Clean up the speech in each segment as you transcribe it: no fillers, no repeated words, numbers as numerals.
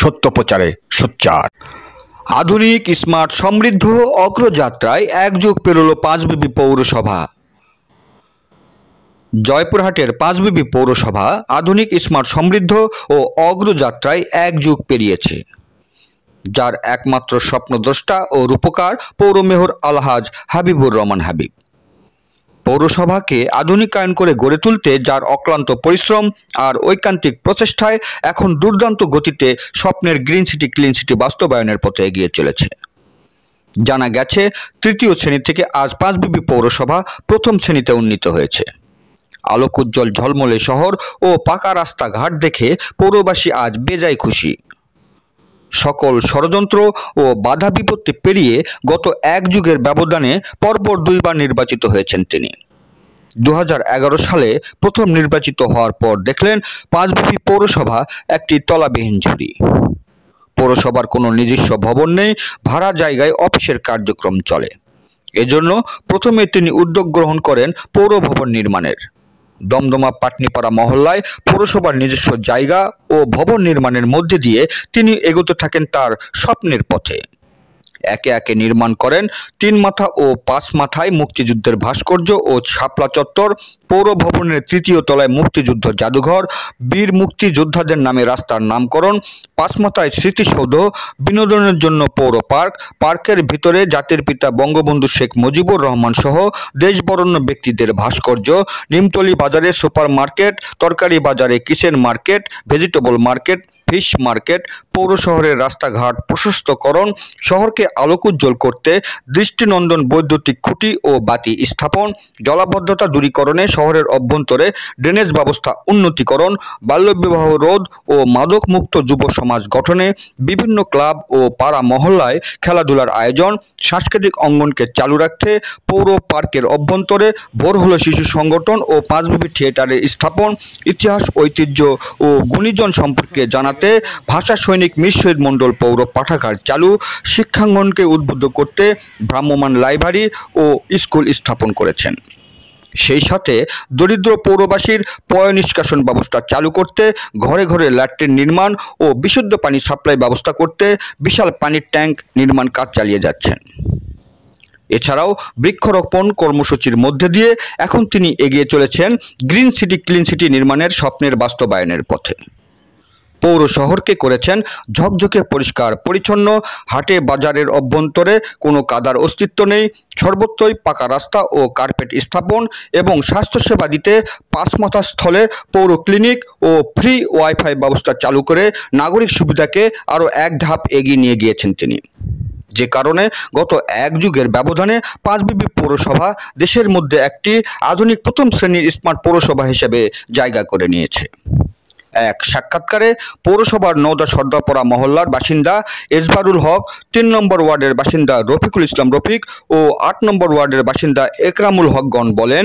সত্য প্রচারে সোচ্চার। আধুনিক স্মার্ট সমৃদ্ধ অগ্রযাত্রায় একযুগ পেরোল পাঁচবিবি পৌরসভা। জয়পুরহাটের পাঁচবিবি পৌরসভা আধুনিক স্মার্ট সমৃদ্ধ ও অগ্রযাত্রায় এক যুগ পেরিয়েছে, যার একমাত্র স্বপ্নদ্রষ্টা ও রূপকার পৌর মেয়র আলহাজ হাবিবুর রহমান হাবিব। পৌরসভাকে আধুনিকায়ন করে গড়ে তুলতে যার অক্লান্ত পরিশ্রম আর ঐকান্তিক প্রচেষ্টায় এখন দুর্দান্ত গতিতে স্বপ্নের গ্রিন সিটি ক্লিন সিটি বাস্তবায়নের পথে এগিয়ে চলেছে। জানা গেছে, তৃতীয় শ্রেণী থেকে আজ পাঁচবিবি পৌরসভা প্রথম শ্রেণীতে উন্নীত হয়েছে। আলোকোজ্জ্বল ঝলমলে শহর ও পাকা রাস্তাঘাট দেখে পৌরবাসী আজ বেজায় খুশি। সকল ষড়যন্ত্র ও বাধা বিপত্তি পেরিয়ে গত এক যুগের ব্যবধানে পরপর দুইবার নির্বাচিত হয়েছেন তিনি। 2011 সালে প্রথম নির্বাচিত হওয়ার পর দেখলেন পাঁচবিবি পৌরসভা একটি তলাবিহীন ঝুড়ি। পৌরসভার কোনো নিজস্ব ভবন নেই, ভাড়া জায়গায় অফিসের কার্যক্রম চলে। এজন্য প্রথমে তিনি উদ্যোগ গ্রহণ করেন পৌর ভবন নির্মাণের। দমদমা পাটনিপাড়া মহল্লায় পৌরসভার নিজস্ব জায়গা ও ভবন নির্মাণের মধ্যে দিয়ে তিনি এগোতে থাকেন তার স্বপ্নের পথে। একে একে নির্মাণ করেন 3 মাথা ও 5 মাথায় মুক্তিযুদ্ধের ভাস্কর্য ও শাপলা চত্বর, পৌর ভবনের 3য় তলায় মুক্তিযুদ্ধ জাদুঘর, বীর মুক্তিযোদ্ধাদের নামে রাস্তার নামকরণ, 5 মাথায় স্মৃতিসৌধ, বিনোদনের জন্য পৌর পার্ক, পার্কের ভিতরে জাতির পিতা বঙ্গবন্ধু শেখ মুজিবুর রহমান সহ দেশবরেণ্য ব্যক্তিদের ভাস্কর্য, নিমতলী বাজারে সুপার মার্কেট, তরকারি বাজারে kitchen market, vegetable market, fish market, পৌর শহরের রাস্তাঘাট প্রশস্তকরণ, শহরকে আলোকোজ্জ্বল করতে দৃষ্টিনন্দন বৈদ্যুতিক খুঁটি ও বাতি স্থাপন, জলাবদ্ধতা দূরীকরণে শহরের অভ্যন্তরে ড্রেনেজ ব্যবস্থা উন্নতিকরণ, বাল্যবিবাহ রোধ ও মাদক মুক্ত যুব সমাজ গঠনে বিভিন্ন ক্লাব ও পাড়া মহল্লায় খেলাধুলার আয়োজন, সাংস্কৃতিক অঙ্গনকে চালু রাখতে পৌর পার্কের অভ্যন্তরে ভোর হলো শিশু সংগঠন ও পাঁচবিবি থিয়েটারের স্থাপন, ইতিহাস ঐতিহ্য ও গুণীজন সম্পর্কে জানাতে ভাষা সৈনিক মীর শহীদ মণ্ডল পৌর পাঠাগার চালু, শিক্ষাঙ্গনকে উদ্বুদ্ধ করতে ভ্রাম্যমাণ লাইব্রেরি ও স্কুল স্থাপন করেছেন। সেই সাথে দরিদ্র পৌরবাসীর পয় নিষ্কাশন ব্যবস্থা চালু করতে ঘরে ঘরে ল্যাট্রিন নির্মাণ ও বিশুদ্ধ পানি সাপ্লাই ব্যবস্থা করতে বিশাল পানির ট্যাঙ্ক নির্মাণ কাজ চালিয়ে যাচ্ছেন। এছাড়াও বৃক্ষরোপণ কর্মসূচির মধ্যে দিয়ে এখন তিনি এগিয়ে চলেছেন গ্রিন সিটি ক্লিন সিটি নির্মাণের স্বপ্নের বাস্তবায়নের পথে। পৌর শহরকে করেছেন ঝকঝকে পরিষ্কার পরিচ্ছন্ন, হাটে বাজারের অভ্যন্তরে কোনো কাদার অস্তিত্ব নেই, সর্বত্রই পাকা রাস্তা ও কার্পেট স্থাপন এবং স্বাস্থ্যসেবা দিতে 5 মাথা স্থলে পৌর ক্লিনিক ও ফ্রি ওয়াইফাই ব্যবস্থা চালু করে নাগরিক সুবিধাকে আরও এক ধাপ এগিয়ে নিয়ে গিয়েছেন তিনি। যে কারণে গত এক যুগের ব্যবধানে পাঁচবিবি পৌরসভা দেশের মধ্যে একটি আধুনিক প্রথম শ্রেণীর স্মার্ট পৌরসভা হিসেবে জায়গা করে নিয়েছে। এক সাক্ষাৎকারে পৌরসভার নওদা সর্দারপাড়া মহল্লার বাসিন্দা এজবারুল হক, 3 নম্বর ওয়ার্ডের বাসিন্দা রফিকুল ইসলাম রফিক ও 8 নম্বর ওয়ার্ডের বাসিন্দা একরামুল হকগণ বলেন,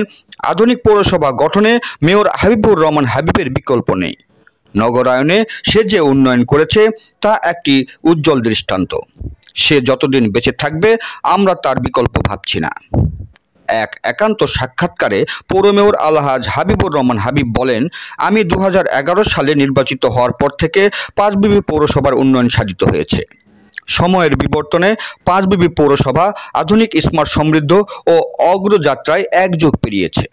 আধুনিক পৌরসভা গঠনে মেয়র হাবিবুর রহমান হাবিবের বিকল্প নেই। নগরায়নে সে যে উন্নয়ন করেছে তা একটি উজ্জ্বল দৃষ্টান্ত। সে যতদিন বেঁচে থাকবে আমরা তার বিকল্প ভাবছি না। এক একান্ত সাক্ষাৎকারে পৌর মেয়র আলহাজ হাবিবুর রহমান হাবিব বলেন, আমি 2011 সালে নির্বাচিত হওয়ার পর থেকে পাঁচবিবি পৌরসভার উন্নয়ন সাধিত হয়েছে। সময়ের বিবর্তনে পাঁচবিবি পৌরসভা আধুনিক স্মার্ট সমৃদ্ধ ও অগ্রযাত্রায় এক যুগ পেরিয়েছে।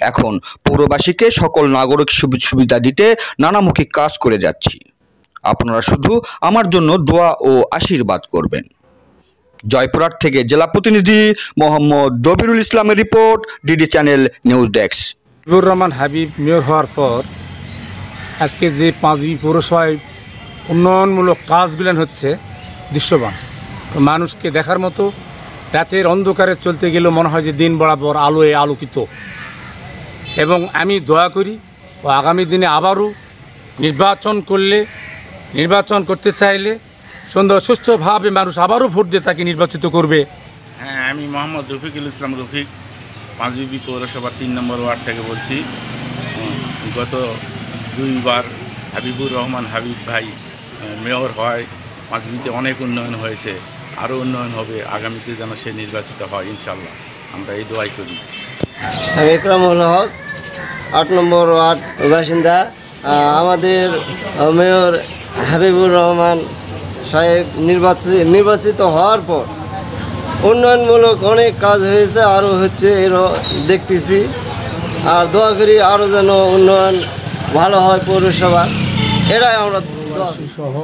এখন পৌরবাসীকে সকল নাগরিক সুবিধা দিতে নানামুখী কাজ করে যাচ্ছি। আপনারা শুধু আমার জন্য দোয়া ও আশীর্বাদ করবেন। জয়পুরহাট থেকে জেলা প্রতিনিধি মোহাম্মদ দবিরুল ইসলামের report, DD channel news desk. Habibur Rahman Habib mayor হওয়ার পর আজকে যে পাঁচবিবি পৌরসভায় উন্নয়নমূলক কাজগুলো হচ্ছে দৃশ্যমান, মানুষকে দেখার মতো। রাতের অন্ধকারে চলতে গেলেও মনে হয় যে দিন বরাবর আলোয় আলোকিত। এবং আমি দয়া করি ও আগামী দিনে আবারও নির্বাচন করতে চাইলে সুন্দর সুষ্ঠুভাবে মানুষ আবারও ভোট দিয়ে তাকে নির্বাচিত করবে। হ্যাঁ, আমি মোহাম্মদ রফিকুল ইসলাম রফিক, পাঁচবিবি পৌরসভার 3 নম্বর ওয়ার্ড থেকে বলছি। গত 2বার হাবিবুর রহমান হাবিব ভাই মেয়র হয়, পাঁচবিবিতে অনেক উন্নয়ন হয়েছে, আরও উন্নয়ন হবে। আগামীতে যেন সে নির্বাচিত হয় ইনশাল্লাহ, আমরা এই দোয়াই করি। আমি একরামুল হক, 8 নম্বর ওয়ার্ড বাসিন্দা। আমাদের মেয়র হাবিবুর রহমান সাহেব নির্বাচিত হওয়ার পর উন্নয়নমূলক অনেক কাজ হয়েছে, আরও হচ্ছে দেখতেছি। আর দোয়া করি আরও যেন উন্নয়ন ভালো হয় পৌরসভা, এটাই আমরা দোয়া করি। সহ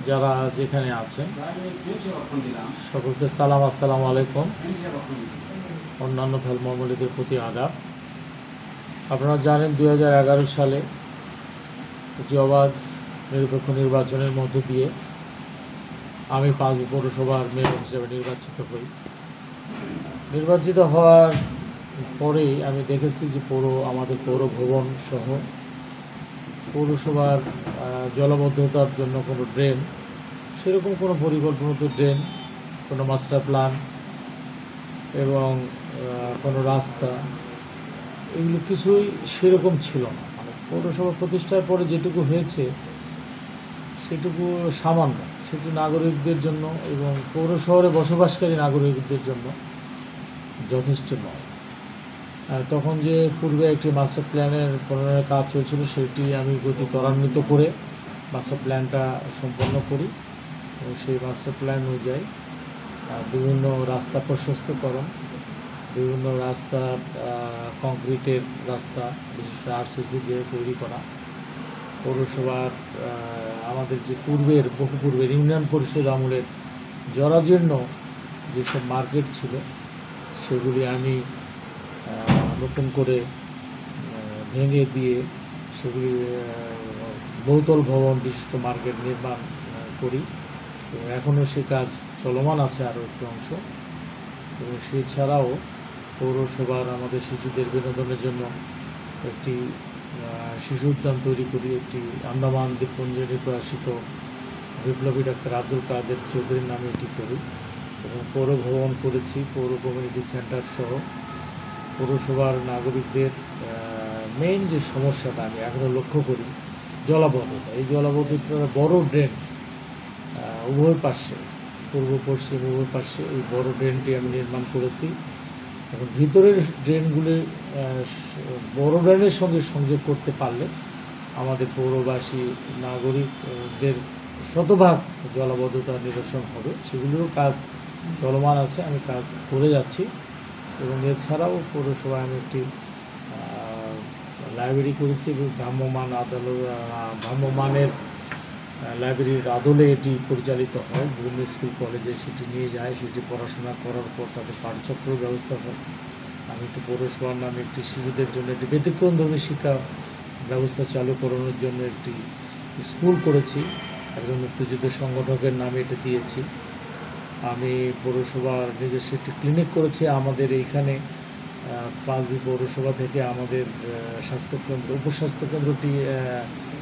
যারা যেখানে আছেন সকলকে সালাম, আসসালামু আলাইকুম। অন্যান্য ধর্মাবলম্বীদের প্রতি আদাব। আপনারা জানেন 2011 সালে একটি অবাধ নিরপেক্ষ নির্বাচনের মধ্য দিয়ে আমি 5 পৌরসভার মেয়র হিসেবে নির্বাচিত হই। নির্বাচিত হওয়ার পরেই আমি দেখেছি যে আমাদের পৌর ভবন সহ পৌরসভার জলাবদ্ধতার জন্য কোনো ড্রেন, সেরকম কোনো পরিকল্পিত ড্রেন, কোনো মাস্টার প্ল্যান এবং কোনো রাস্তা, এগুলো কিছুই সেরকম ছিল না। মানে পৌরসভা প্রতিষ্ঠার পরে যেটুকু হয়েছে সেটুকু সামান্য, সেটু নাগরিকদের জন্য এবং পৌর শহরে বসবাসকারী নাগরিকদের জন্য যথেষ্ট নয়। তখন যে পূর্বে একটি মাস্টার প্ল্যানের প্রণয়নের কাজ চলছিল, সেটি আমি গতি ত্বরান্বিত করে মাস্টার প্ল্যানটা সম্পন্ন করি এবং সেই মাস্টার প্ল্যান অনুযায়ী বিভিন্ন রাস্তা প্রশস্তকরণ, বিভিন্ন রাস্তা কংক্রিটের রাস্তা, বিশেষ করে আরসিসি দিয়ে তৈরি করা, পৌরসভার আমাদের যে বহু পূর্বের ইউনিয়ন পরিষদ আমলের জরাজীর্ণ যেসব মার্কেট ছিল সেগুলি আমি নতুন করে ভেঙে দিয়ে সেগুলি বহুতল ভবন বিশিষ্ট মার্কেট নির্মাণ করি এবং এখনও সে কাজ চলমান আছে আরও একটু অংশ। এবং সেছাড়াও পৌরসভার আমাদের শিশুদের বিনোদনের জন্য একটি শিশু উদ্যান তৈরি করি, একটি আন্দামান দ্বীপপুঞ্জে প্রকাশিত বিপ্লবী ডাক্তার আব্দুল কাদের চৌধুরীর নামে এটি করি এবং পৌর ভবন করেছি, পৌর কমিউনিটি সেন্টার সহ। পৌরসভার নাগরিকদের মেইন যে সমস্যাটা আমি এখনও লক্ষ্য করি, জলাবদ্ধতা। এই জলাবদ্ধতার বড় ড্রেন উভয় পাশে, পূর্ব পশ্চিম উভয় পাশে এই বড় ড্রেনটি আমি নির্মাণ করেছি। এখন ভিতরের ড্রেনগুলি বড় ড্রেনের সঙ্গে সংযোগ করতে পারলে আমাদের পৌরবাসী নাগরিকদের শতভাগ জলাবদ্ধতা নিরসন হবে। সেগুলোরও কাজ চলমান আছে, আমি কাজ করে যাচ্ছি। এবং এছাড়াও পৌরসভায় আমি একটি লাইব্রেরি করেছি এবং ভ্রাম্যমানের লাইব্রেরির আদলে এটি পরিচালিত হয়। বিভিন্ন স্কুল কলেজে সেটি নিয়ে যায়, সেটি পড়াশোনা করার পর তাদের পাঠচক্র ব্যবস্থা হয়। আমি একটু পৌরসভার নামে একটি শিশুদের জন্য একটি ব্যতিক্রমধর্মী শিক্ষা ব্যবস্থা চালু করানোর জন্য একটি স্কুল করেছি, একজন মুক্তিযুদ্ধ সংগঠকের নামে এটা দিয়েছি। আমি পৌরসভার নিজস্ব একটি ক্লিনিক করেছি আমাদের এইখানে 5 পৌরসভা থেকে। আমাদের স্বাস্থ্যকেন্দ্র, উপস্বাস্থ্যকেন্দ্রটি,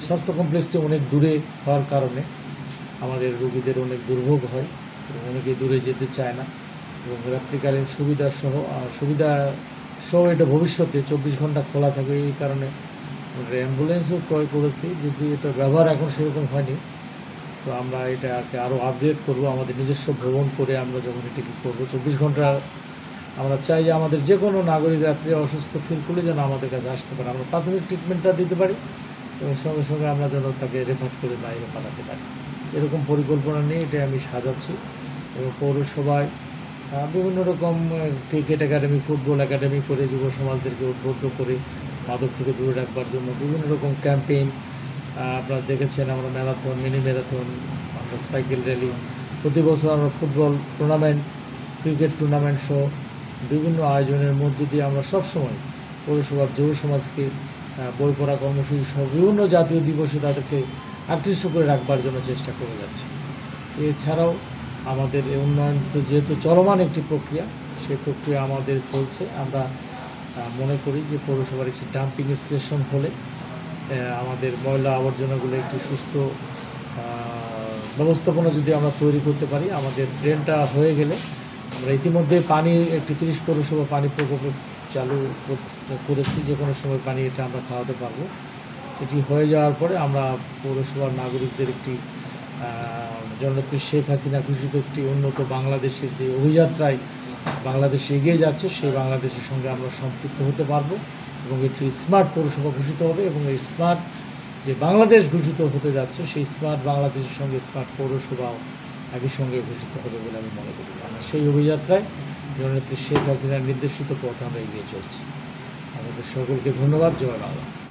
স্বাস্থ্য কমপ্লেক্সটি অনেক দূরে হওয়ার কারণে আমাদের রোগীদের অনেক দুর্ভোগ হয় এবং অনেকে দূরে যেতে চায় না। এবং রাত্রিকালীন সুবিধা সহ এটা ভবিষ্যতে 24 ঘন্টা খোলা থাকবে। এই কারণে আমরা অ্যাম্বুলেন্সও ক্রয় করেছি, যদি এটা ব্যবহার এখন সেরকম হয়নি। তো আমরা এটাকে আরও আপগ্রেড করবো, আমাদের নিজস্ব ভ্রমণ করে আমরা যখন এটাকে করবো 24 ঘন্টা আমরা চাই যে আমাদের যে কোনো নাগরিক রাত্রে অসুস্থ ফিল করলে যেন আমাদের কাছে আসতে পারে, আমরা প্রাথমিক ট্রিটমেন্টটা দিতে পারি এবং সঙ্গে সঙ্গে আমরা যেন তাকে রেফার করে বাইরে পাঠাতে পারি। এরকম পরিকল্পনা নিয়ে এটা আমি সাজাচ্ছি। এবং পৌরসভায় বিভিন্ন রকম ক্রিকেট একাডেমি, ফুটবল একাডেমি করে যুব সমাজদেরকে উদ্বুদ্ধ করে মাদক থেকে দূরে রাখবার জন্য বিভিন্ন রকম ক্যাম্পেইন আপনারা দেখেছেন। আমরা ম্যারাথন, মিনি ম্যারাথন, আমরা সাইকেল র্যালি, প্রতি বছর আমরা ফুটবল টুর্নামেন্ট, ক্রিকেট টুর্নামেন্ট সহ বিভিন্ন আয়োজনের মধ্য দিয়ে আমরা সবসময় পৌরসভার যুব সমাজকে বই পড়া কর্মসূচি সহ বিভিন্ন জাতীয় দিবসে তাদেরকে আকৃষ্ট করে রাখবার জন্য চেষ্টা করে যাচ্ছি। এছাড়াও আমাদের এই উন্নয়ন তো যেহেতু চলমান একটি প্রক্রিয়া, সেই প্রক্রিয়া আমাদের চলছে। আমরা মনে করি যে পৌরসভার একটি ডাম্পিং স্টেশন হলে আমাদের ময়লা আবর্জনাগুলো একটি সুস্থ ব্যবস্থাপনা যদি আমরা তৈরি করতে পারি, আমাদের ড্রেনটা হয়ে গেলে আমরা ইতিমধ্যে পানি একটি 30 পৌরসভা পানি প্রকল্প চালু করেছি, যে কোনো সময় পানি এটা আমরা খাওয়াতে পারবো। এটি হয়ে যাওয়ার পরে আমরা পৌরসভার নাগরিকদের একটি জননেত্রী শেখ হাসিনা ঘোষিত একটি উন্নত বাংলাদেশের যে অভিযাত্রায় বাংলাদেশ এগিয়ে যাচ্ছে, সেই বাংলাদেশের সঙ্গে আমরা সম্পৃক্ত হতে পারবো এবং একটি স্মার্ট পৌরসভা ঘোষিত হবে। এবং এই স্মার্ট যে বাংলাদেশ ঘোষিত হতে যাচ্ছে, সেই স্মার্ট বাংলাদেশের সঙ্গে স্মার্ট পৌরসভাও একই সঙ্গে ঘোষিত হবে বলে আমি মনে করি। আমরা সেই অভিযাত্রায় জননেত্রী শেখ হাসিনার নির্দেশিত পথে আমরা এগিয়ে চলছি। আমাদের সকলকে ধন্যবাদ। জয় বাংলা।